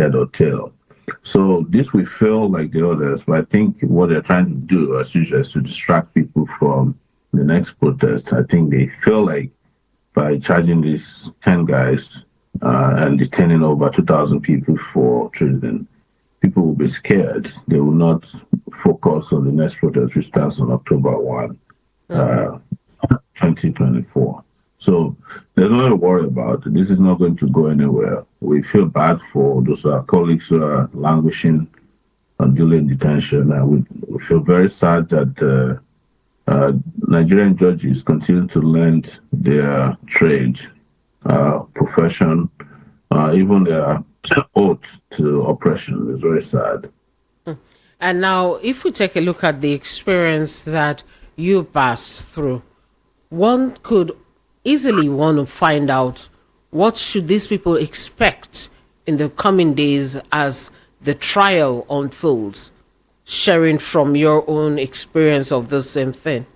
head or tail. So this will feel like the others, but I think what they're trying to do, as usual, is to distract people from the next protest. I think they feel like by charging these 10 guys and detaining over 2,000 people for treason, people will be scared. They will not focus on the next protest, which starts on October 1, 2024. So there's nothing to worry about. This is not going to go anywhere. We feel bad for those our colleagues who are languishing unduly in detention. And we feel very sad that Nigerian judges continue to lend their trade, profession, even their oath to oppression. It's very sad. And now, if we take a look at the experience that you passed through, one could easily want to find out what should these people expect in the coming days as the trial unfolds, sharing from your own experience of the same thing.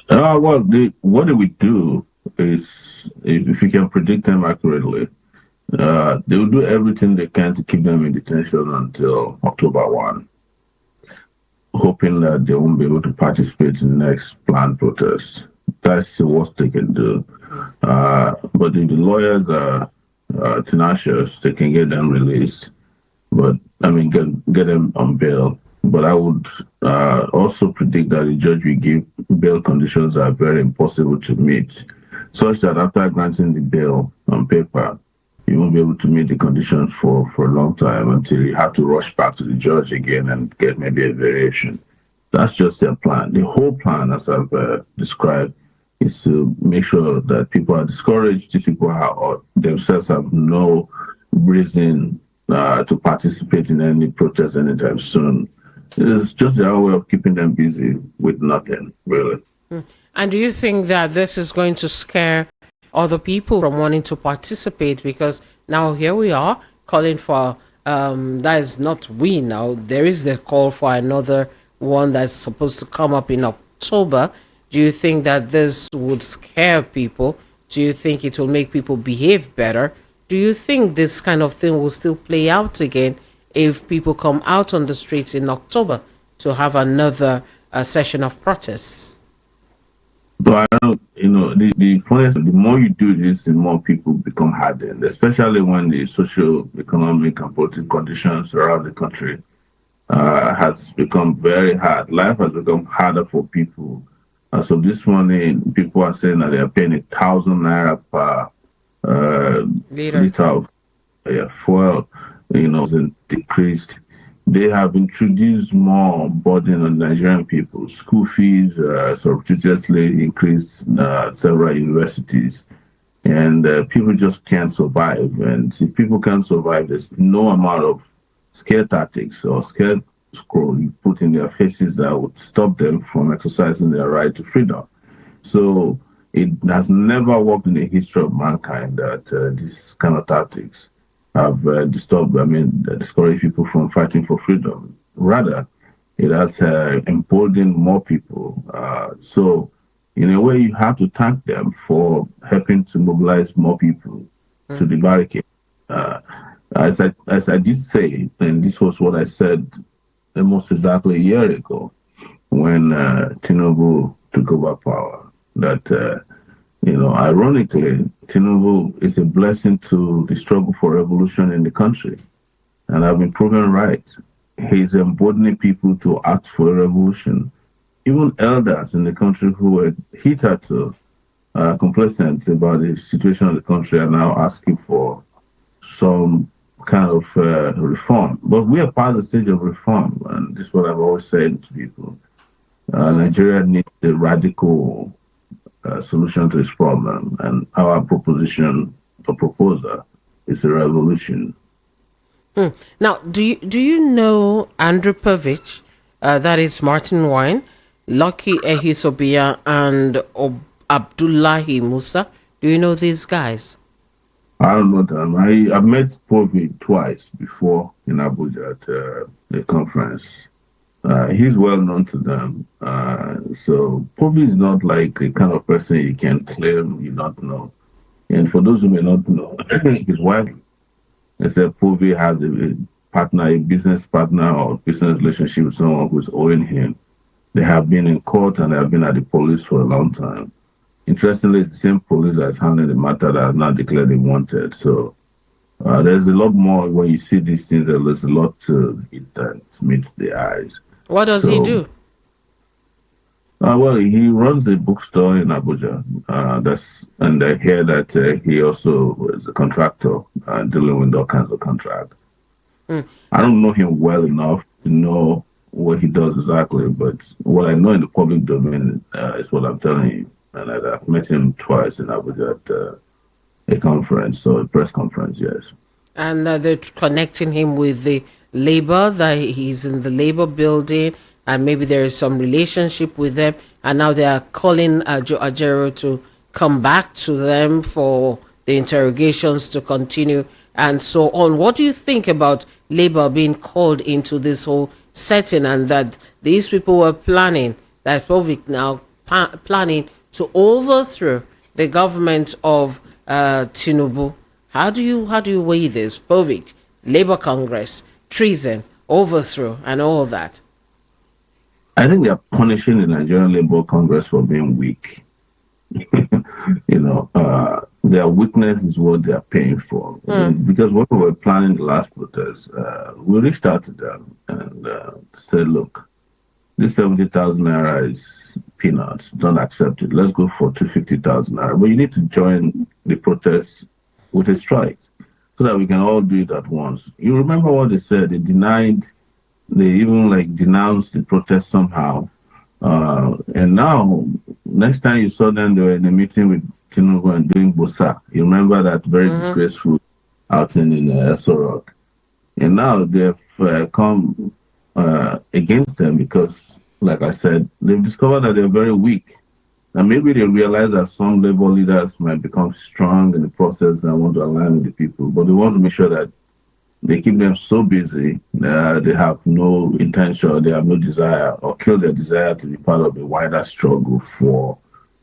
What do we do is, if you can predict them accurately, they will do everything they can to keep them in detention until October 1, hoping that they won't be able to participate in the next planned protest. That's the worst they can do. But if the lawyers are tenacious, they can get them released. But I mean, get them on bail. But I would also predict that the judge will give bail conditions that are very impossible to meet, such that after granting the bail on paper, you won't be able to meet the conditions for a long time until you have to rush back to the judge again and get maybe a variation. That's just their plan. The whole plan, as I've described, is to make sure that people are discouraged. These people themselves have no reason to participate in any protest anytime soon. It's just their way of keeping them busy with nothing, really. And do you think that this is going to scare other people from wanting to participate? Because now here we are calling for, that is not we now, there is the call for another one that's supposed to come up in October. Do you think that this would scare people? Do you think it will make people behave better? Do you think this kind of thing will still play out again if people come out on the streets in October to have another session of protests? But I don't, the funniest, the more you do this, the more people become hardened, especially when the social, economic, and political conditions around the country has become very hard. Life has become harder for people. So this morning, people are saying that they are paying 1,000 naira per liter of fuel, and decreased. They have introduced more burden on Nigerian people. School fees surreptitiously increased several universities, and people just can't survive. And if people can't survive, there's no amount of scare tactics or scare scroll you put in their faces that would stop them from exercising their right to freedom. So it has never worked in the history of mankind that these kind of tactics have discouraged people from fighting for freedom. Rather, it has emboldened more people. So in a way, you have to thank them for helping to mobilize more people to the barricade. As I did say, and this was what I said almost exactly a year ago when Tinubu took over power, that ironically, Tinubu is a blessing to the struggle for revolution in the country. And I've been proven right. He's emboldening people to act for a revolution. Even elders in the country who were hitherto complacent about the situation of the country are now asking for some kind of reform. But we are past the stage of reform, and this is what I've always said to people. Nigeria needs a radical solution to its problem, and our proposal is a revolution. Now, do you know Andrew Pavich, that is Martin Wine, Lucky Ehisobia, and Abdullahi Musa? Do you know these guys? I don't know them. I've met Povi twice before in Abuja at a conference. He's well known to them. So Povi is not like the kind of person you can claim you don't know. And for those who may not know, his wife They said Povey has a partner, a business partner or business relationship with someone who's owing him. They have been in court and they have been at the police for a long time. Interestingly, it's the same police that's handling the matter that has now declared him wanted. So there's a lot more when you see these things. There's a lot to it that meets the eyes. What does he do? Well, he runs a bookstore in Abuja. And I hear that he also is a contractor dealing with all kinds of contracts. I don't know him well enough to know what he does exactly, but what I know in the public domain is what I'm telling you. And I've met him twice in Abuja at a conference, so a press conference, yes. And they're connecting him with the labor, that he's in the labor building, and maybe there is some relationship with them. And now they are calling Ajero to come back to them for the interrogations to continue and so on. What do you think about labor being called into this whole setting, and that these people were planning, that Povik now planning to overthrow the government of Tinubu? How do you weigh this? Povik, Labour Congress, treason, overthrow, and all that. I think they're punishing the Nigerian Labour Congress for being weak. Their weakness is what they are paying for. Because when we were planning the last protest, we reached out to them and said, look, this 70,000 naira is peanuts. Don't accept it. Let's go for 250,000 naira. But you need to join the protest with a strike so that we can all do it at once. You remember what they said? They even denounced the protest somehow. And now, next time you saw them, they were in a meeting with Tinubu and doing Bosa. You remember that very disgraceful outing in Sowore. And now they've come against them because, like I said, they've discovered that they're very weak. And maybe they realize that some labor leaders might become strong in the process and want to align with the people, but they want to make sure that they keep them so busy that they have no intention, they have no desire, or kill their desire to be part of the wider struggle for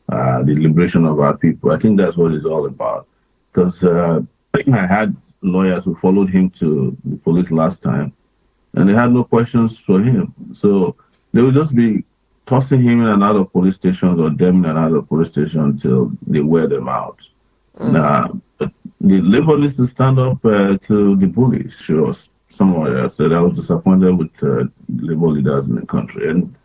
the liberation of our people. I think that's what it's all about. Because I had lawyers who followed him to the police last time, and they had no questions for him. So they would just be tossing him in and out of police stations or them in and out of police stations until they wear them out. But the labor needs to stand up to the bullies. She was somewhere else that I was disappointed with labor leaders in the country. And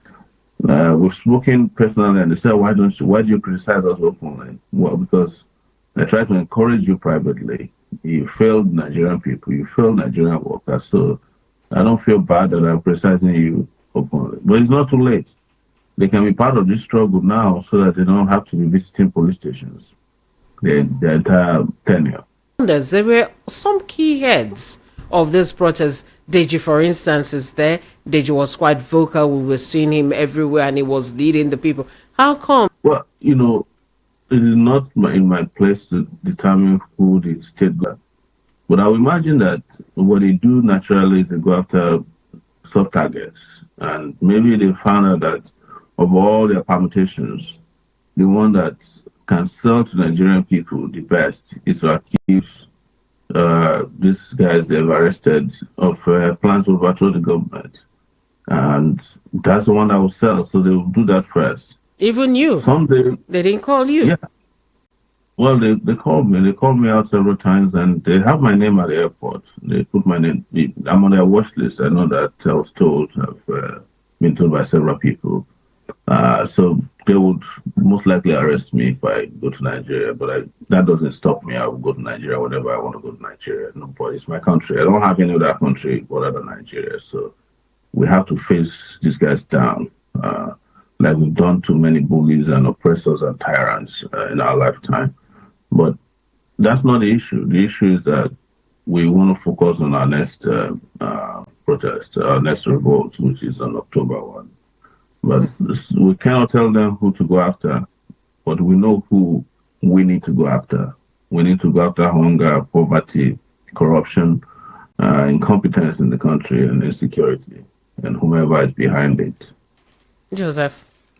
we've spoken personally, and they said, why do you criticize us openly? Well, because I try to encourage you privately. You failed Nigerian people, you failed Nigerian workers. So I don't feel bad that I'm criticizing you openly. But it's not too late. They can be part of this struggle now so that they don't have to be visiting police stations their entire tenure. There were some key heads of this protest. Deji, for instance, is there. Deji was quite vocal. We were seeing him everywhere and he was leading the people. How come? Well, it is not in my place to determine who the state got. But I would imagine that what they do naturally is they go after sub-targets. And maybe they found out that of all their permutations, the one that can sell to Nigerian people the best is to accuse these guys they've arrested of plans to overthrow the government. And that's the one that will sell, so they will do that first. Even you? Someday. They didn't call you? Yeah. Well, they called me. They called me out several times, and they have my name at the airport. They put my name. I'm on their watch list. I know that I was told. I've been told by several people. So they would most likely arrest me if I go to Nigeria, but that doesn't stop me. I will go to Nigeria whenever I want to go to Nigeria. No, but it's my country. I don't have any other country other than Nigeria. So we have to face these guys down, like we've done to many bullies and oppressors and tyrants in our lifetime. But that's not the issue. The issue is that we want to focus on our next protest, our next revolt, which is on October 1. But we cannot tell them who to go after, but we know who we need to go after. We need to go after hunger, poverty, corruption, incompetence in the country, and insecurity, and whomever is behind it. Joseph.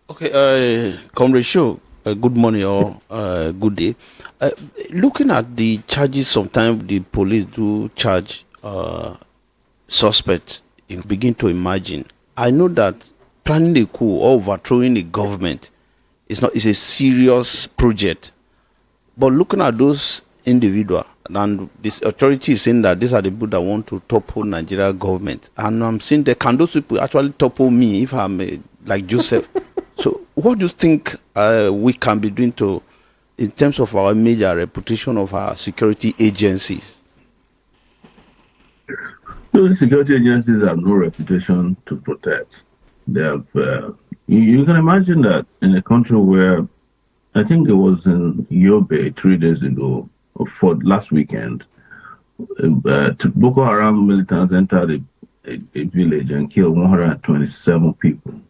Okay, Comrade Show, Good morning or good day. Looking at the charges, sometimes the police do charge suspects. You begin to imagine. I know that planning a coup or overthrowing a government is a serious project. But looking at those individuals, and this authority is saying that these are the people that want to topple Nigeria government, and I'm saying that can those people actually topple me if I'm like Joseph? So, what do you think we can be doing to, in terms of our major reputation of our security agencies? Those security agencies have no reputation to protect. They have. You can imagine that in a country where I think it was in Yobe 3 days ago, or for last weekend, Boko Haram militants entered a village and killed 127 people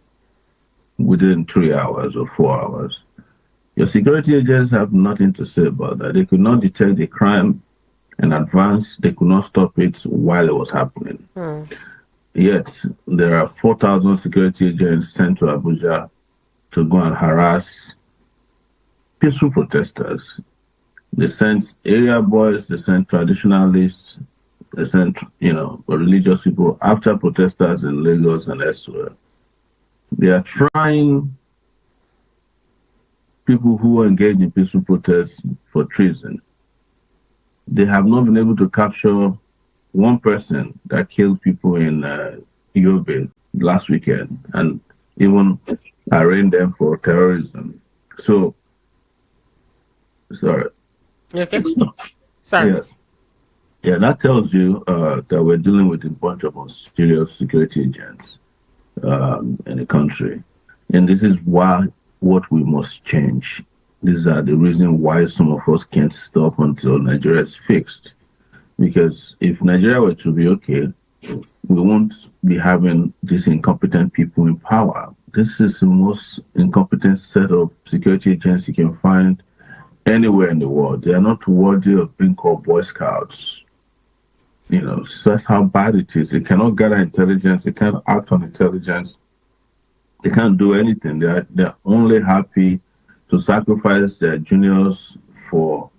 within 3 hours or 4 hours. Your security agents have nothing to say about that. They could not detect the crime in advance. They could not stop it while it was happening. Yet, there are 4,000 security agents sent to Abuja to go and harass peaceful protesters. They sent area boys, they sent traditionalists, they sent, religious people after protesters in Lagos and elsewhere. They are trying people who engage in peaceful protests for treason. They have not been able to capture one person that killed people in Yobe last weekend and even arraigned them for terrorism. So, sorry. Okay. Sorry. Yes. Yeah, that tells you that we're dealing with a bunch of serious security agents in the country. And this is what we must change. These are the reason why some of us can't stop until Nigeria is fixed. Because if Nigeria were to be okay, we won't be having these incompetent people in power. This is the most incompetent set of security agents you can find anywhere in the world. They are not worthy of being called Boy Scouts. So that's how bad it is. They cannot gather intelligence. They can't act on intelligence. They can't do anything. They're only happy to sacrifice their juniors for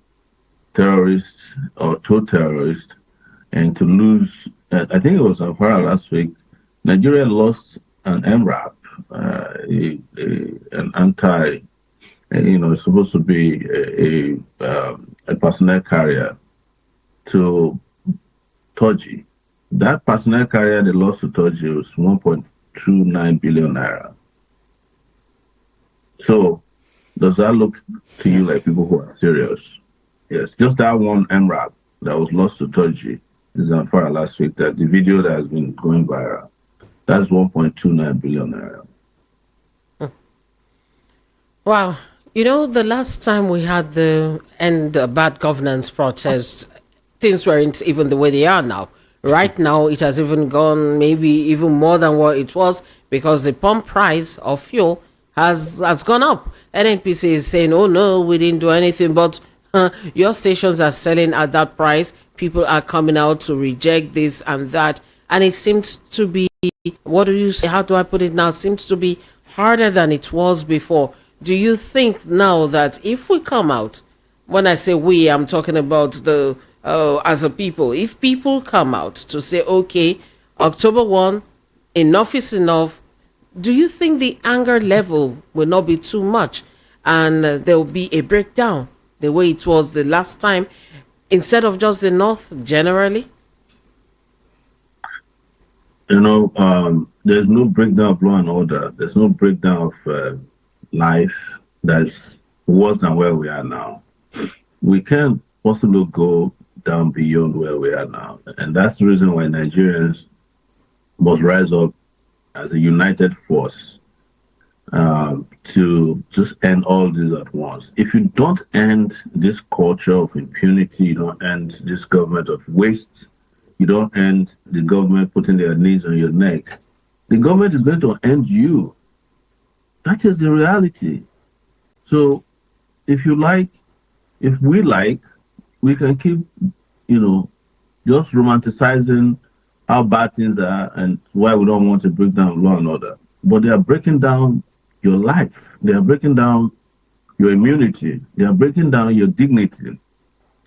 terrorists or to terrorists and to lose. I think it was Amphara last week. Nigeria lost an MRAP, an anti. It's supposed to be a personnel carrier to Toji. That personnel carrier they lost to Toji was 1.29 billion naira. So, does that look to you like people who are serious? Yes, just that one MRAP that was lost to Toji is on fire last week. That the video that has been going viral, that's 1.29 billion naira. Wow. The last time we had the end bad governance protests, things weren't even the way they are now. Right now, it has even gone maybe even more than what it was because the pump price of fuel has gone up. NNPC is saying, "Oh no, we didn't do anything," but your stations are selling at that price. People are coming out to reject this and that, and it seems to be, what do you say? How do I put it now? Seems to be harder than it was before. Do you think now that if we come out, when I say we, I'm talking about the as a people, if people come out to say, okay, October 1, enough is enough, do you think the anger level will not be too much and there will be a breakdown the way it was the last time instead of just the North generally? There's no breakdown of law and order. There's no breakdown of life that's worse than where we are now. We can't possibly go down beyond where we are now. And that's the reason why Nigerians must rise up as a united force to just end all this at once. If you don't end this culture of impunity, you don't end this government of waste, you don't end the government putting their knees on your neck, the government is going to end you. That is the reality. So if we like, we can keep, just romanticizing how bad things are and why we don't want to break down law and order. But they are breaking down your life. They are breaking down your immunity. They are breaking down your dignity.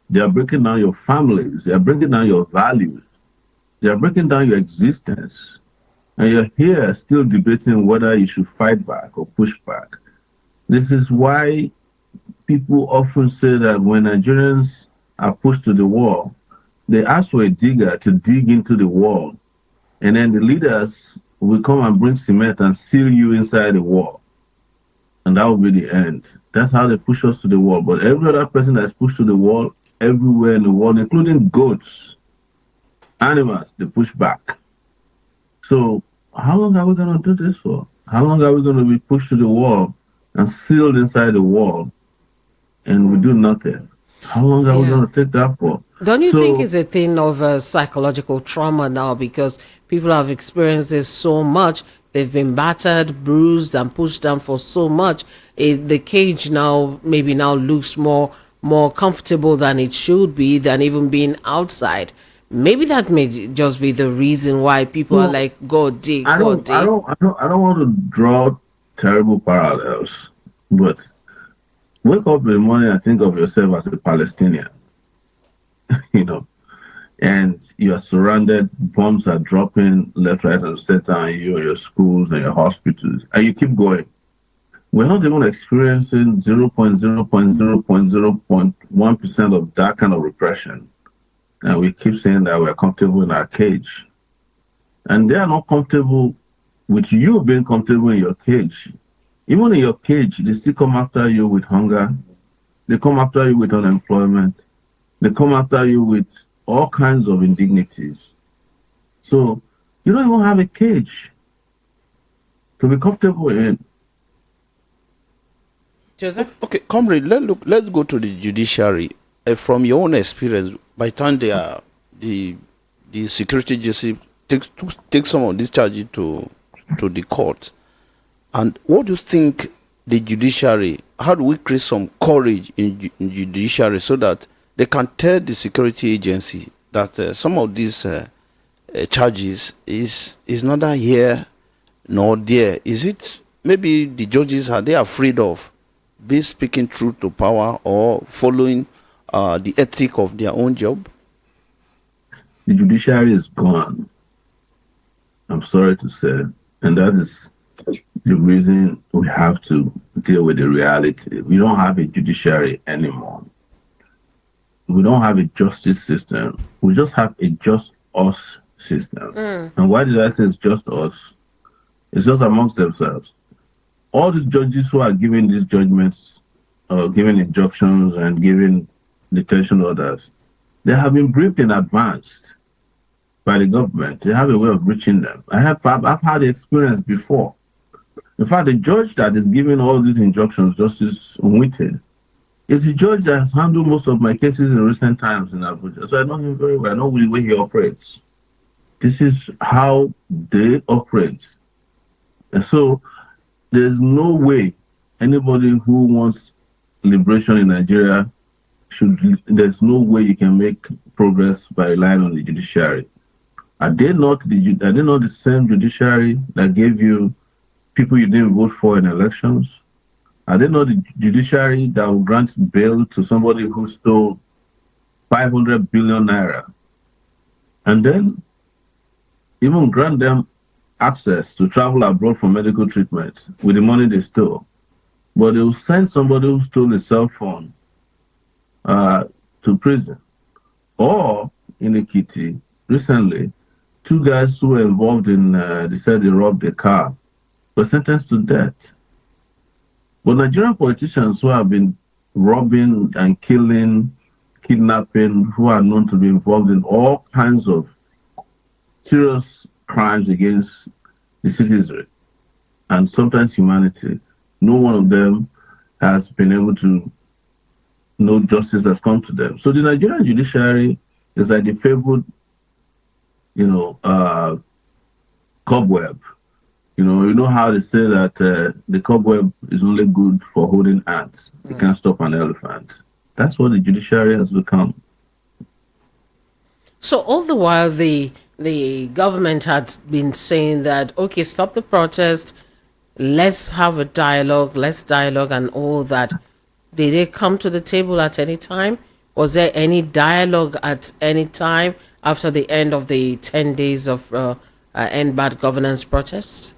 They are breaking down your families. They are breaking down your values. They are breaking down your existence. And you're here still debating whether you should fight back or push back. This is why people often say that when Nigerians are pushed to the wall, they ask for a digger to dig into the wall, and then the leaders will come and bring cement and seal you inside the wall. And that will be the end. That's how they push us to the wall. But every other person that's pushed to the wall, everywhere in the world, including goats, animals, they push back. So how long are we going to do this for? How long are we going to be pushed to the wall and sealed inside the wall and we do nothing? How long are we going to take that for? Don't you think it's a thing of psychological trauma now, because people have experienced this so much? They've been battered, bruised, and pushed down for so much. The cage now maybe now looks more comfortable than it should be, than even being outside. Maybe that may just be the reason why people are like, go dig, I go don't, dig. I don't, I don't, I don't want to draw terrible parallels, but wake up in the morning and think of yourself as a Palestinian, you know, and you are surrounded, bombs are dropping left, right, and center on you and your schools and your hospitals, and you keep going. We're not even experiencing 0.0.0.0.1% of that kind of repression. And we keep saying that we're comfortable in our cage. And they are not comfortable with you being comfortable in your cage. Even in your cage, they still come after you with hunger. They come after you with unemployment. They come after you with all kinds of indignities. So you don't even have a cage to be comfortable in. Joseph? Okay, comrade, let's go to the judiciary. From your own experience, by the time the security agency takes some of these charges to the court, and what do you think the judiciary? How do we create some courage in judiciary so that they can tell the security agency that some of these charges is neither here nor there? Is it maybe the judges, are they afraid of be speaking truth to power or following the ethic of their own job? The judiciary is gone. I'm sorry to say. And that is the reason we have to deal with the reality. We don't have a judiciary anymore. We don't have a justice system. We just have a just us system. And why did I say it's just us? It's just amongst themselves. All these judges who are giving these judgments, giving injunctions and giving detention orders, they have been briefed in advance by the government. They have a way of reaching them. I've had the experience before. In fact, the judge that is giving all these injunctions, Justice Nwite, is the judge that has handled most of my cases in recent times in Abuja. So I know him very well. I know the way he operates. This is how they operate. And so there's no way anybody who wants liberation in Nigeria there's no way you can make progress by relying on the judiciary. Are they not the same judiciary that gave you people you didn't vote for in elections? Are they not the judiciary that will grant bail to somebody who stole 500 billion naira and then even grant them access to travel abroad for medical treatment with the money they stole? But they will send somebody who stole a cell phone to prison. Or in Ekiti, recently, 2 guys who were involved in, they said they robbed a car, were sentenced to death. But Nigerian politicians who have been robbing and killing, kidnapping, who are known to be involved in all kinds of serious crimes against the citizenry and sometimes humanity, no one of them has been able to, no justice has come to them. So the Nigerian judiciary is like the fabled, cobweb. You know how they say that the cobweb is only good for holding ants. It can't stop an elephant. That's what the judiciary has become. So all the while, the government had been saying that, okay, stop the protest, let's have a dialogue, let's dialogue and all that. Did they come to the table at any time? Was there any dialogue at any time after the end of the 10 days of end bad governance protests?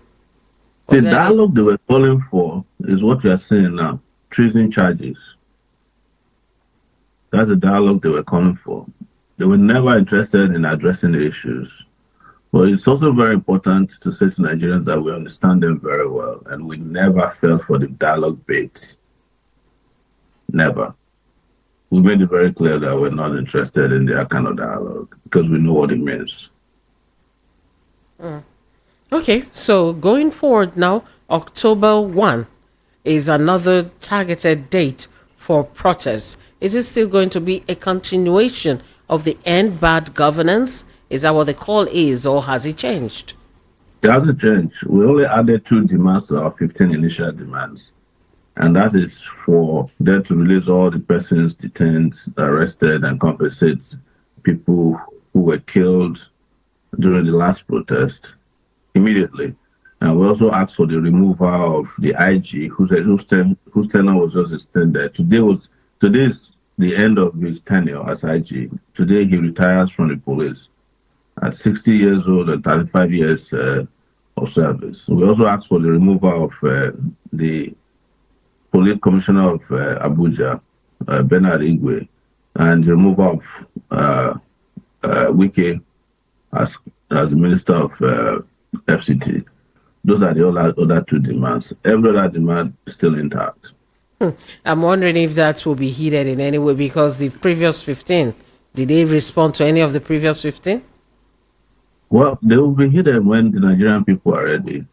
The Was there any? dialogue they were calling for is what you are saying now, treason charges. That's the dialogue they were calling for. They were never interested in addressing the issues. But it's also very important to say to Nigerians that we understand them very well, and we never fell for the dialogue bait. Never. We made it very clear that we're not interested in that kind of dialogue because we know what it means. Okay, so going forward now, October 1 is another targeted date for protests. Is it still going to be a continuation of the end bad governance? Is that what the call is, or has it changed? It hasn't changed. We only added 2 demands to our 15 initial demands. And that is for them to release all the persons detained, arrested, and compensate people who were killed during the last protest immediately. And we also asked for the removal of the IG, whose tenure was just extended. Today is the end of his tenure as IG. Today he retires from the police at 60 years old and 35 years of service. We also asked for the removal of the police commissioner of Abuja, Bernard Igwe, and the removal of Wike as the minister of FCT. Those are the other 2 demands. Every other demand is still intact. I'm wondering if that will be heeded in any way, because the previous 15, did they respond to any of the previous 15? Well, they will be hidden when the Nigerian people are ready.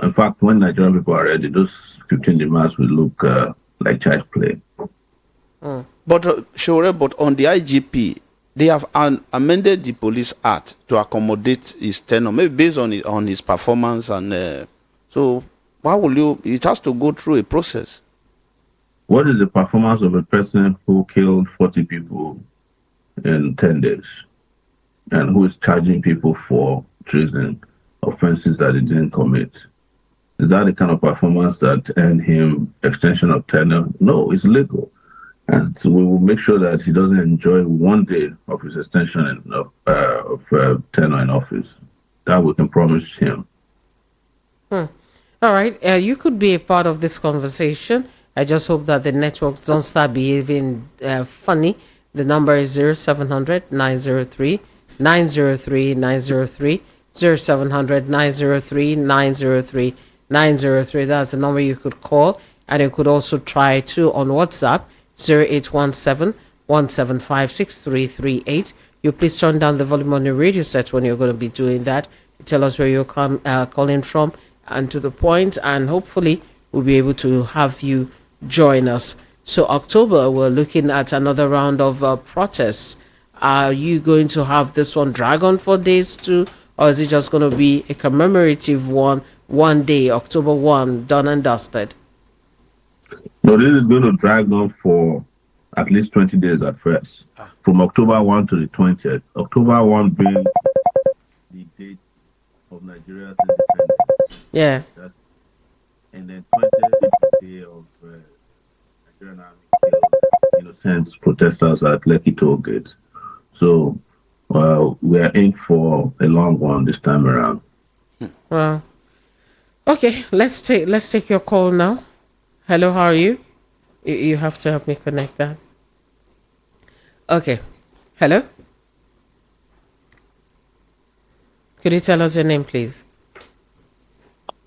In fact, when Nigerian people are ready, those 15 demands will look like child play. But Sowore, but on the IGP, they have amended the Police Act to accommodate his tenure, maybe based on his performance, and so why will you? It has to go through a process. What is the performance of a person who killed 40 people in 10 days and who is charging people for treason, offenses that he didn't commit? Is that the kind of performance that earned him extension of tenure? No, it's legal. And so we will make sure that he doesn't enjoy 1 day of his extension of tenure in office. That we can promise him. All right, you could be a part of this conversation. I just hope that the networks don't start behaving funny. The number is 0700 903 903 903 0700 903 903 903. That's the number you could call, and you could also try to on WhatsApp 0817 175 6338. You please turn down the volume on your radio set when you're going to be doing that. Tell us where you're calling from and to the point, and hopefully we'll be able to have you join us. So October, we're looking at another round of protests. Are you going to have this one drag on for days too, or is it just going to be a commemorative one day, October 1, done and dusted? No, this is going to drag on for at least 20 days at first, from October 1 to the 20th. October 1 being the date of Nigeria's independence. Yeah. And then 20th is the day of Nigerian army killed innocent protesters at Lekki Toll Gate. So we are in for a long one this time around. Well, okay, let's take your call now. Hello, how are you? You have to help me connect that. Okay. Hello? Could you tell us your name, please?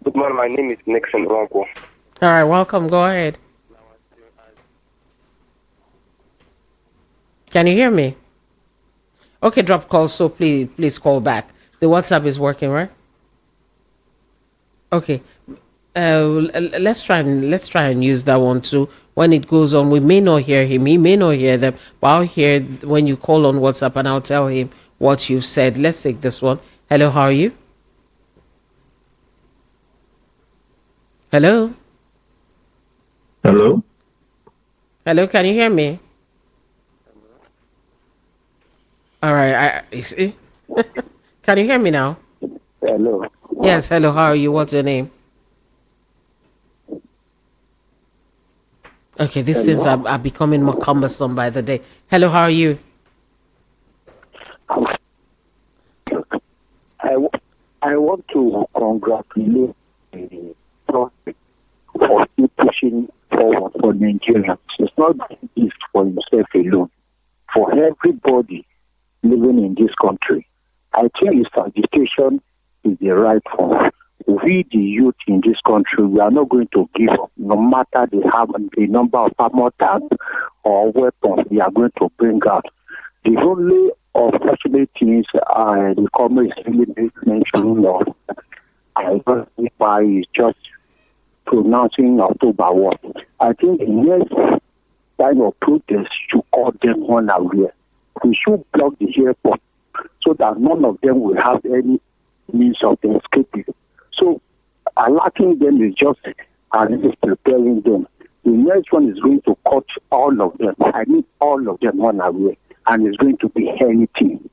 Good morning. My name is Nixon Ronko. All right, welcome. Go ahead. Can you hear me? Okay, drop call, so please call back. The WhatsApp is working, right? Okay. Let's try and use that one too. When it goes on, we may not hear him, he may not hear them, but I'll hear when you call on WhatsApp, and I'll tell him what you've said. Let's take this one. Hello, how are you? Hello? Hello? Hello, can you hear me? All right, you see? Can you hear me now? Hello. Yes, hello, how are you? What's your name? Okay, these things are becoming more cumbersome by the day. Hello, how are you? I want to congratulate the Prophet for still pushing forward for Nigerians. It's not just for himself alone, for everybody living in this country. I think his agitation is the right one. We, the youth in this country, we are not going to give up, no matter the number of armor tanks or weapons we are going to bring out. The only unfortunate things the commerce really mentioning of is just pronouncing October 1. I think the next time of protest should call them unaware. We should block the airport so that none of them will have any means of escaping. So alerting them is just preparing them. The next one is going to cut all of them. I mean all of them unaware. And it's going to be anything.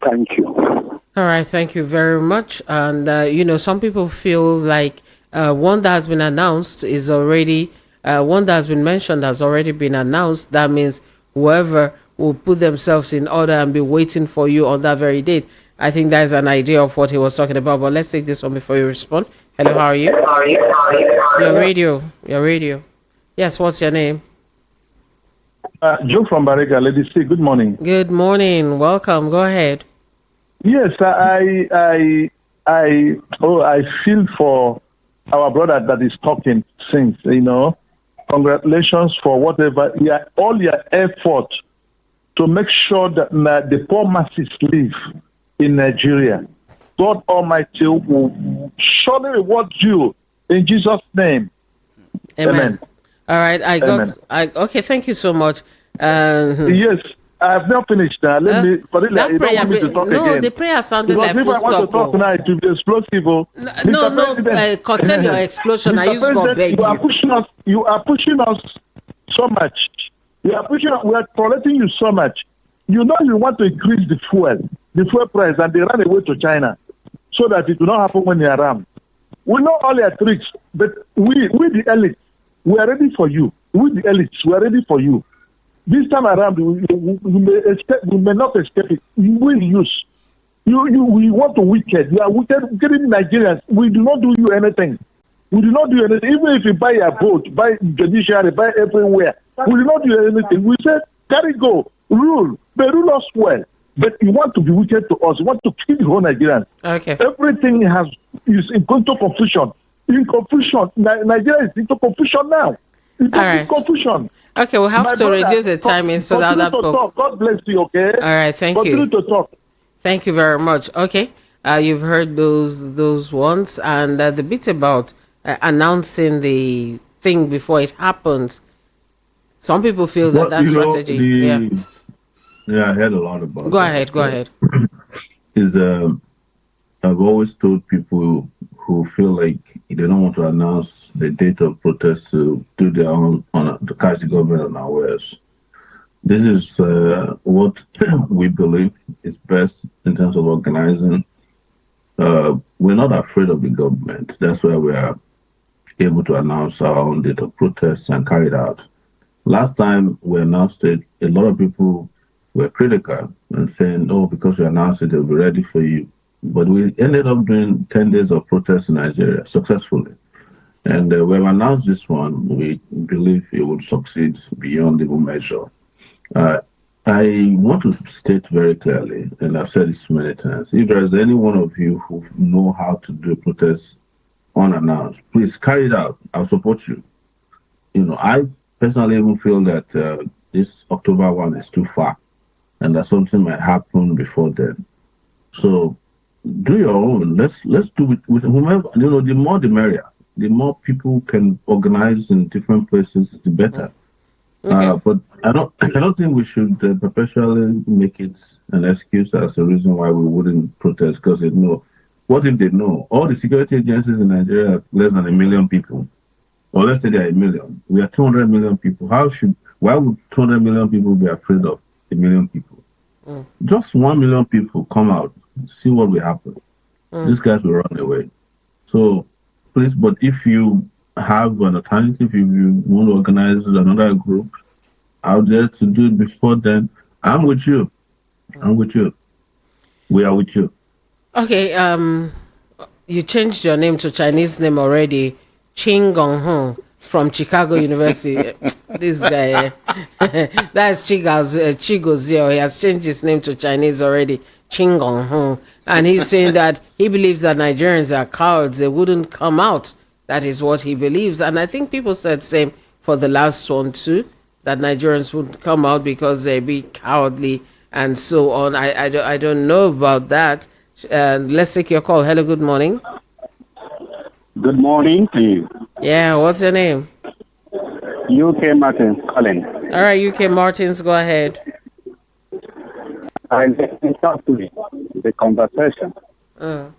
Thank you. All right, thank you very much. And, you know, some people feel like one that has been announced is already, one that has been mentioned has already been announced. That means whoever will put themselves in order and be waiting for you on that very date. I think that is an idea of what he was talking about. But let's take this one before you respond. Hello, how are you? Your radio. Yes, what's your name? Joe from Barega, Lady C. Good morning. Good morning. Welcome. Go ahead. Yes, I feel for our brother that is talking since, you know. Congratulations for whatever, all your effort to make sure that the poor masses live in Nigeria. God Almighty will surely reward you in Jesus' name. Amen. All right, okay, thank you so much. Yes, I have not finished now. Let me, for it, that you prayer, don't want me to talk no, again. the prayer sounded Because like if I full want to talk now, it will be explosive. No, curtail your explosion. I use God beg you are pushing us so much. We are tolerating you so much. You know you want to increase the fuel price, and they run away to China so that it will not happen when you are around. We know all your tricks, but we the elite, we are ready for you. We the elites, we are ready for you. This time around, we may not escape it. We will use. We want to wicked. You are wicked, getting Nigerians. We do not do you anything. We do not do anything. Even if you buy a boat, buy Judiciary, buy everywhere, we do not do anything. We said, carry go, rule. They rule us well. But you want to be wicked to us. You want to kill the whole Nigerians. Okay. Everything is into confusion. In confusion. Nigeria is into confusion now. It's into confusion. Okay, we'll have to reduce the timing so that other people. God bless you, okay? All right, thank you. Continue to talk. Thank you very much. Okay, you've heard those ones, and the bit about announcing the thing before it happens. Some people feel that strategy. Yeah, I heard a lot about. Go ahead. I've always told people who feel like they don't want to announce the date of protest to do their own to catch the government unawares. This is what we believe is best in terms of organizing. We're not afraid of the government. That's why we are able to announce our own date of protest and carry it out. Last time we announced it, a lot of people were critical and saying, "Oh, because you announced it, they'll be ready for you." But we ended up doing 10 days of protest in Nigeria successfully. And we've announced this one. We believe it would succeed beyond even measure. I want to state very clearly, and I've said this many times, if there's any one of you who know how to do a protest unannounced, please carry it out. I'll support you. You know, I personally even feel that this October 1 is too far and that something might happen before then. So do your own. Let's do it with whomever. You know, the more the merrier. The more people can organize in different places, the better. Okay. But I don't think we should perpetually make it an excuse as a reason why we wouldn't protest, because they know. What if they know? All the security agencies in Nigeria are less than 1 million people. Or let's say they are 1 million. We are 200 million people. Why would 200 million people be afraid of 1 million people? Just 1 million people come out, see what will happen. These guys will run away. So please, but if you have an alternative, if you want to organize another group out there to do it before then, I'm with you. I'm with you. We are with you. Okay, you changed your name to Chinese name already. Ching Gong Hong from Chicago University. This guy, that's Chigozio. He has changed his name to Chinese already. Ching Gong Hong. And he's saying that he believes that Nigerians are cowards. They wouldn't come out. That is what he believes. And I think people said same for the last one too, that Nigerians would come out because they be cowardly and so on. I don't know about that. Let's take your call. Hello, good morning. Good morning to you. Yeah, what's your name? UK Martin calling. All right, UK Martins, go ahead. I listened to the conversation. Uh,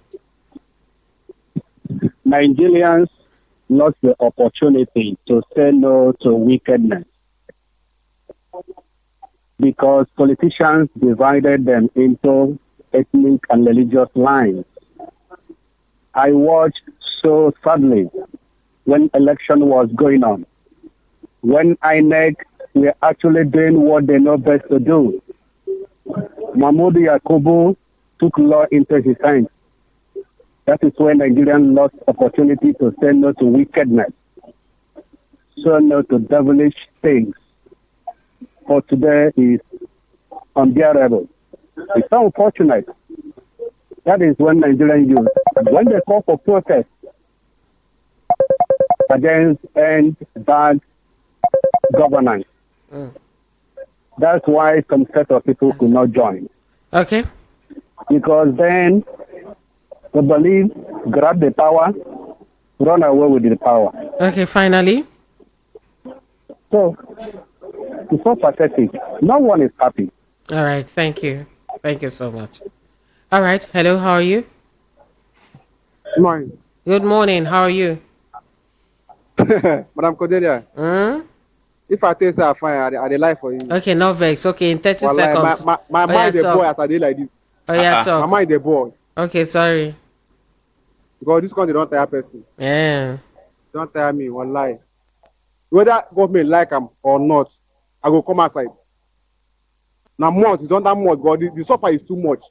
Nigerians lost the opportunity to say no to wickedness because politicians divided them into ethnic and religious lines. I watched so sadly when election was going on, when INEC were actually doing what they know best to do. Mahmoud Yakubu took law into his hands. That is when Nigerians lost opportunity to say no to wickedness, say no to devilish things. For today is unbearable. It's so unfortunate. That is when Nigerian youth, when they call for protest against and bad governance, that's why some set of people could not join. okay. Because then they believe, grab the power, run away with the power. Okay, finally. So it's so pathetic. No one is happy. All right, thank you. Thank you so much. All right, hello, how are you? Morning. Good morning, how are you? Madam Cordelia, Hmm? if I tell you say I fine, I dey lie for you. Okay, no vex. Okay, in 30 Wallahi, seconds. my Oh, yeah, mind dey talk. boy as I dey like this. Oh, yeah, My talk. mind dey boy Okay, sorry. because this country don tire person. Yeah. Don tire me, wallahi. Whether government like am or not, I go come outside. Na month, it's under month, but the suffer is too much.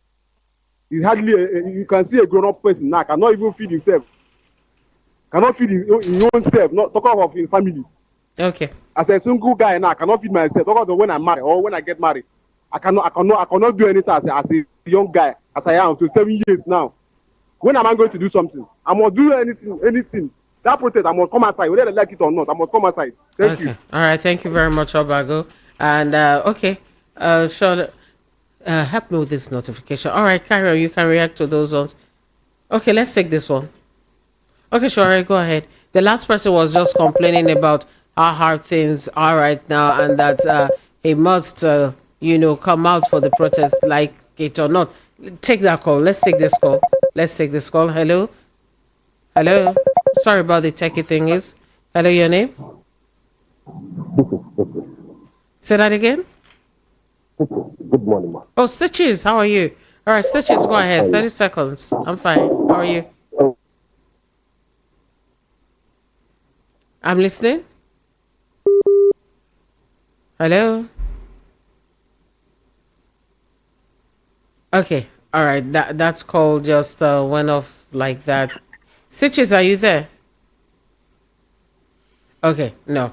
It's hardly, you can see a grown-up person now cannot even feed himself. Cannot feed his own self, not talk of his family. Okay. As a single guy now, I cannot feed myself. Talk of when I marry or when I get married. I cannot do anything as a young guy, as I am to 7 years now. When am I going to do something? I must do anything. That protest, I must come outside, whether they like it or not. I must come outside. Thank you. All right, thank you very much, Obago. And okay, Sean, help me with this notification. All right, carry on. You can react to those ones. Okay, let's take this one. Okay, sure, go ahead. The last person was just complaining about how hard things are right now and that he must, come out for the protest, like it or not. Take that call. Let's take this call. Hello? Hello? Sorry about the techie thing is. Hello, your name? This is Stitches. Say that again? Stitches. Good morning, ma. Oh, Stitches, how are you? All right, Stitches, go ahead. 30 seconds. I'm fine. How are you? I'm listening. Hello? Okay, all right. That's called just went off like that. Stitches, are you there? Okay, no.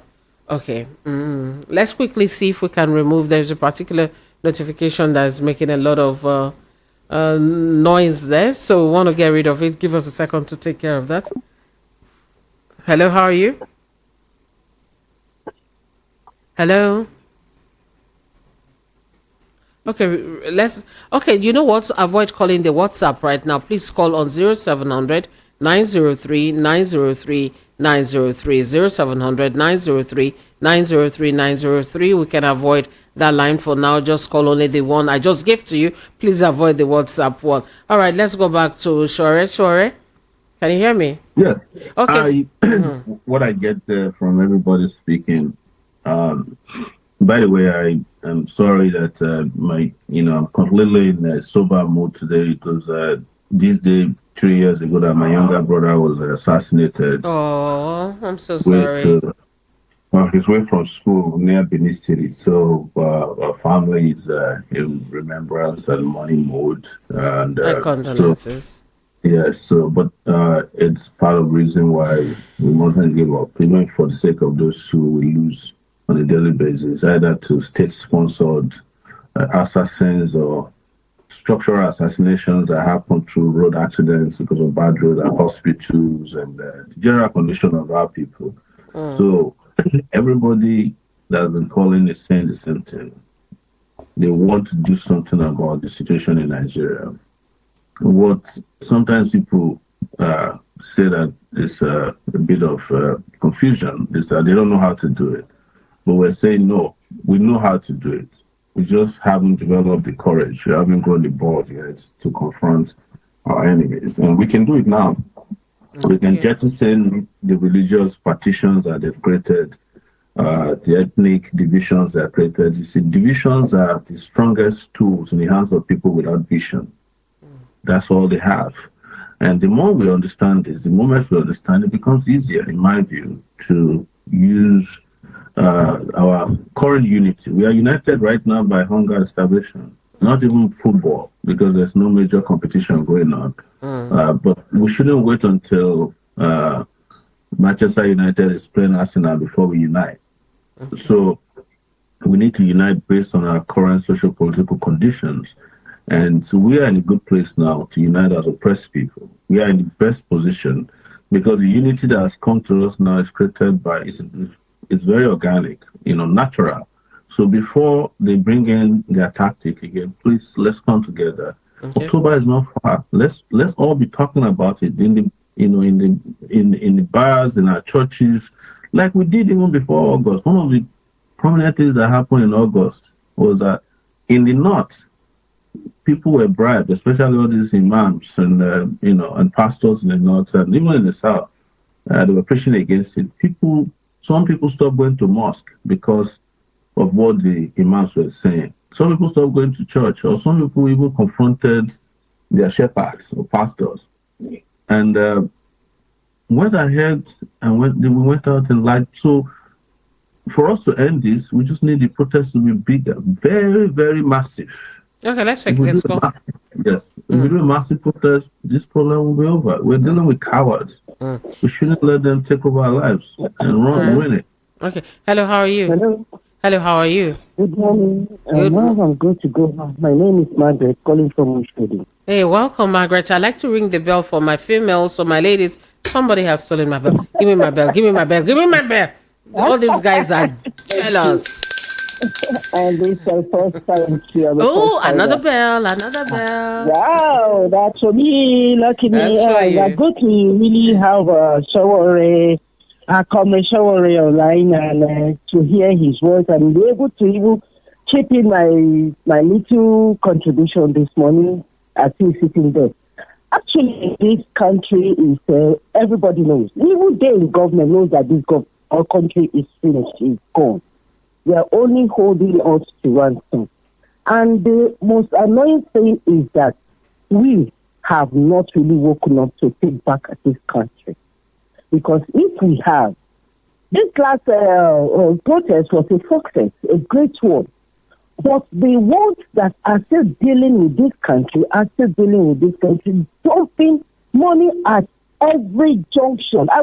Okay. Let's quickly see if we can remove. There's a particular notification that's making a lot of noise there. So we want to get rid of it. Give us a second to take care of that. Hello, how are you? Hello? Okay, you know what? Avoid calling the WhatsApp right now. Please call on 0700 903 903 903 0700 903 903 903. We can avoid that line for now. Just call only the one I just gave to you. Please avoid the WhatsApp one. All right, let's go back to Sowore. Can you hear me? Yes. Okay. What I get from everybody speaking. By the way, I am sorry that I'm completely in a sober mood today because this day 3 years ago that my younger brother was assassinated Oh, I'm so with sorry. on his way from school near Benin City. So our family is in remembrance and mourning mode, and My so condolences. yeah. So, but it's part of the reason why we mustn't give up, even for the sake of those who we lose on a daily basis, either to state-sponsored assassins or structural assassinations that happen through road accidents because of bad road at hospitals and the general condition of our people. So everybody that's been calling is saying the same thing. They want to do something about the situation in Nigeria. What sometimes people say that it's a bit of confusion is that they don't know how to do it. But we're saying no, we know how to do it. We just haven't developed the courage. We haven't grown the balls yet to confront our enemies, and we can do it now. We can jettison the religious partitions that they've created, the ethnic divisions that are created. You see, divisions are the strongest tools in the hands of people without vision. That's all they have. And the more we understand this, the moment we understand it, becomes easier, in my view, to use our current unity. We are united right now by hunger and starvation, not even football, because there's no major competition going on. But we shouldn't wait until Manchester United is playing Arsenal before we unite. So we need to unite based on our current social political conditions. And so we are in a good place now to unite as oppressed people. We are in the best position because the unity that has come to us now is created by, it's very organic, natural. So before they bring in their tactic again, please, let's come together. Okay. October is not far. Let's all be talking about it in the in the bars, in our churches, like we did even before August. One of the prominent things that happened in August was that in the north, people were bribed, especially all these imams and and pastors in the north and even in the south. They were preaching against it. Some people stopped going to mosque because of what the imams were saying. Some people stopped going to church, or some people even confronted their shepherds or pastors, and went ahead and we went out and lied. So for us to end this, we just need the protest to be bigger, very, very massive. Okay, let's If we do a massive protest, this problem will be over. We're dealing with cowards. We shouldn't let them take over our lives and win it. Okay. Hello, how are you? Hello, how are you? good morning. Good Now I'm good to go. My name is Margaret, calling from Ushodi. Hey, welcome, Margaret. I'd like to ring the bell for my females, so my ladies. Somebody has stolen my bell. Give me my bell. Give me my bell. Give me my bell. All these guys are jealous. And this is the first time here. Oh, another bell. Another bell. Wow, that's for me. Lucky me. That's for you. We're good to really have a Sowore, Sowore online and to hear his voice and be able to even chip in my little contribution this morning as he's sitting there. Actually, this country is, everybody knows. Even they in government knows that our country is finished, it's gone. They are only holding us to ransom. And the most annoying thing is that we have not really woken up to take back this country. Because if we have, this last protest was a success, a great one. But the ones that are still dealing with this country dumping money at every junction. I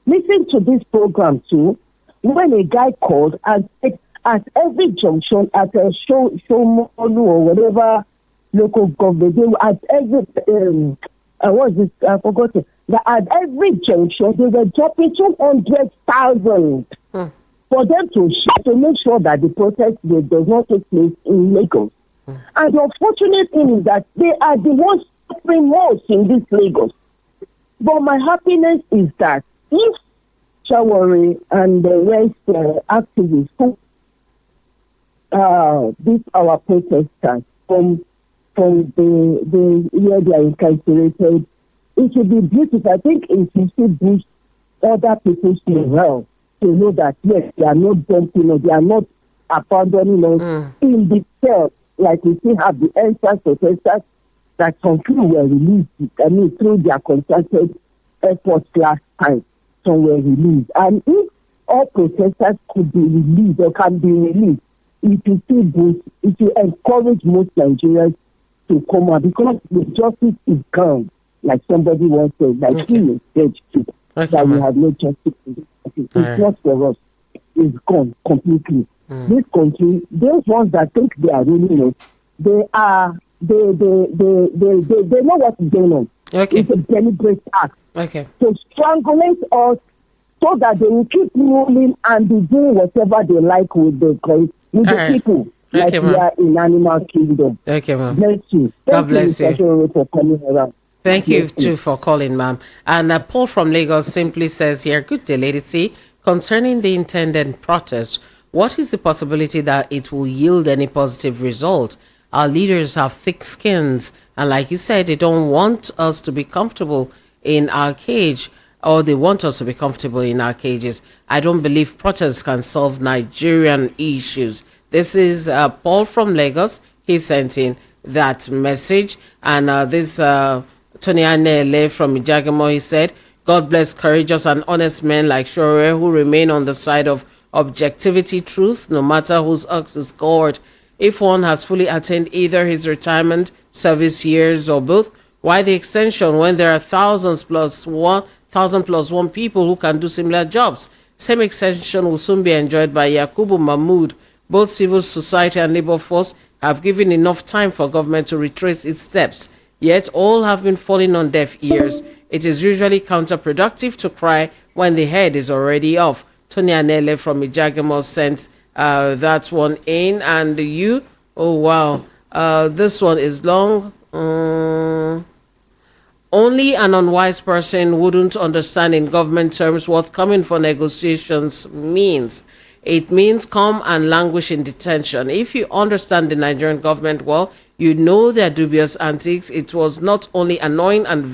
listened to this program too, when a guy called and said at every junction, at a Shomolu or whatever local government, at every I forgot it. That at every junction they were dropping 200,000 for them to make sure that the protest does not take place in Lagos. And the unfortunate thing is that they are the ones suffering most in this Lagos. But my happiness is that if Sowore and the rest activists beat our protesters from the where they are incarcerated, it will be beautiful. I think it will still boost other people's morale to know that yes, they are not dumping us, they are not abandoning us in the cell, like we still have the answers protesters that some few were released, through their contracted efforts last time, some were released. And if all protesters could be released or can be released, it will still boost, it will encourage most Nigerians to come out because the justice is gone, like somebody once said, like he is dead too, that we have no justice. It's not for us. It's gone completely. This country, those ones that think they are ruling us, they know what is going on. It's a deliberate act to strangulate us so that they will keep ruling and be doing whatever they like with the people, like we are in animal kingdom. Ma'am. Bless you. God bless you. For coming around. Thank you too for calling, ma'am. And Paul from Lagos simply says here, good day, Lady C. Concerning the intended protest, what is the possibility that it will yield any positive result? Our leaders have thick skins, and like you said, they don't want us to be comfortable in our cage, or they want us to be comfortable in our cages. I don't believe protests can solve Nigerian issues. This is Paul from Lagos. He sent in that message. And this Tony Anele from Ijagamo, he said, God bless courageous and honest men like Sowore who remain on the side of objectivity, truth, no matter whose ox is gored. If one has fully attained either his retirement, service years, or both, why the extension when there are thousands plus one people who can do similar jobs? Same extension will soon be enjoyed by Yakubu Mahmood. Both civil society and labor force have given enough time for government to retrace its steps, yet all have been falling on deaf ears. It is usually counterproductive to cry when the head is already off. Tony Anele from Ijagamo sent that one in. And you, oh wow, this one is long. Only an unwise person wouldn't understand in government terms what coming for negotiations means. It means come and languish in detention. If you understand the Nigerian government well, you know their dubious antics. It was not only annoying and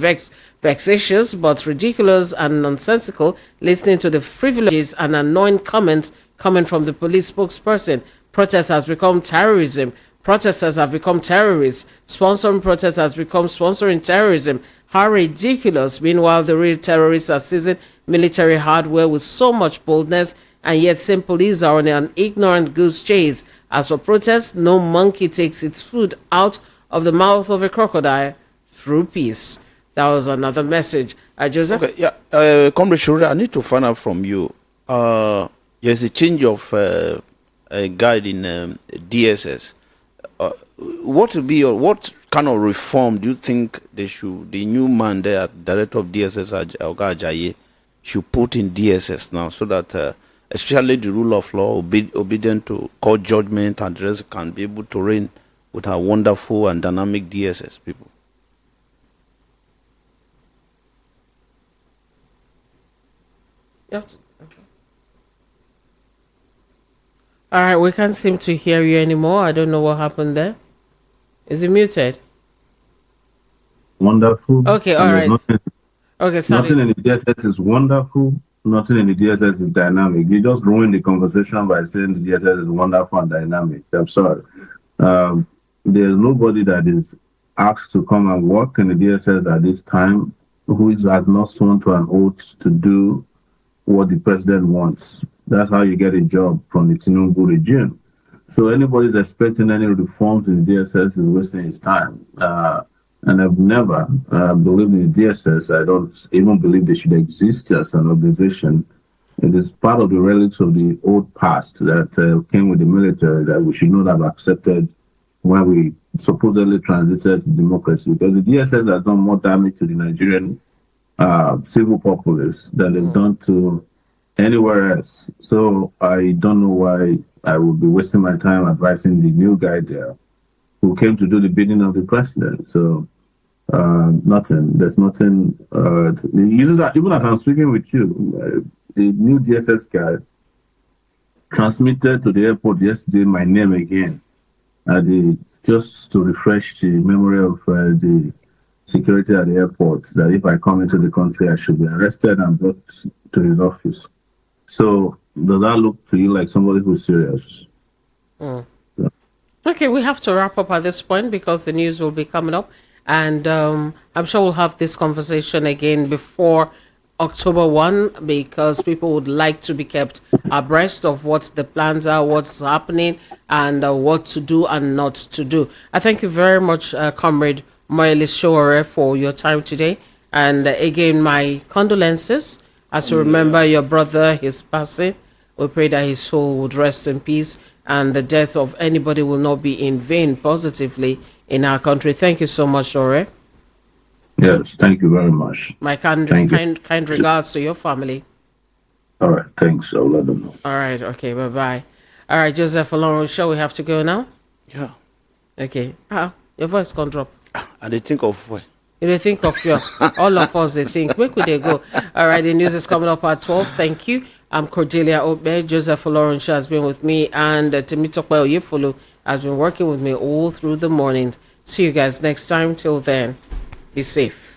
vexatious, but ridiculous and nonsensical listening to the frivolous and annoying comments coming from the police spokesperson. Protest has become terrorism. Protesters have become terrorists. Sponsoring protests has become sponsoring terrorism. How ridiculous. Meanwhile, the real terrorists are seizing military hardware with so much boldness, and yet same police are on an ignorant goose chase. As for protests, no monkey takes its food out of the mouth of a crocodile through peace. That was another message. Joseph? Okay, yeah. Comrade Sowore, I need to find out from you. There's a change of a guide in DSS. What kind of reform do you think the new man there, director of DSS, Oga Ajayi, should put in DSS now, so that especially the rule of law, obedient to court judgment, and the rest can be able to reign with our wonderful and dynamic DSS people? Yep. Okay. All right, we can't seem to hear you anymore. I don't know what happened there. Is it muted? Wonderful. Okay, all right. Okay, sorry. Nothing in the DSS is wonderful. Nothing in the DSS is dynamic. You just ruined the conversation by saying the DSS is wonderful and dynamic. I'm sorry. There's nobody that is asked to come and work in the DSS at this time who has not sworn to an oath to do what the president wants. That's how you get a job from the Tinubu regime. So anybody that's expecting any reforms in the DSS is wasting his time. And I've never believed in the DSS. I don't even believe they should exist as an organization. It is part of the relics of the old past that came with the military that we should not have accepted when we supposedly transited to democracy. Because the DSS has done more damage to the Nigerian civil populace than they've done to anywhere else. So I don't know why I would be wasting my time advising the new guy there who came to do the bidding of the president. So nothing. There's nothing. Even as I'm speaking with you, the new DSS guy transmitted to the airport yesterday my name again, just to refresh the memory of the security at the airport, that if I come into the country, I should be arrested and brought to his office. So does that look to you like somebody who's serious? Okay, we have to wrap up at this point because the news will be coming up. And I'm sure we'll have this conversation again before October 1 because people would like to be kept abreast of what the plans are, what's happening, and what to do and not to do. I thank you very much, Comrade Moelis Sowore, for your time today. And again, my condolences as you remember your brother, his passing. We pray that his soul would rest in peace and the death of anybody will not be in vain positively in our country. Thank you so much, Sowore. Yes, thank you very much. My kind regards to your family. All right, thanks. I'll let them know. All right, okay, bye-bye. All right, Joseph Olorun, shall we have to go now? Yeah. Okay. Your voice can't drop. And they think of where? They think of your, all of us, they think, where could they go? All right, the news is coming up at 12. Thank you. I'm Cordelia Obe. Joseph Olorun has been with me, and Temitope Oyefolo has been working with me all through the morning. See you guys next time. Till then, be safe.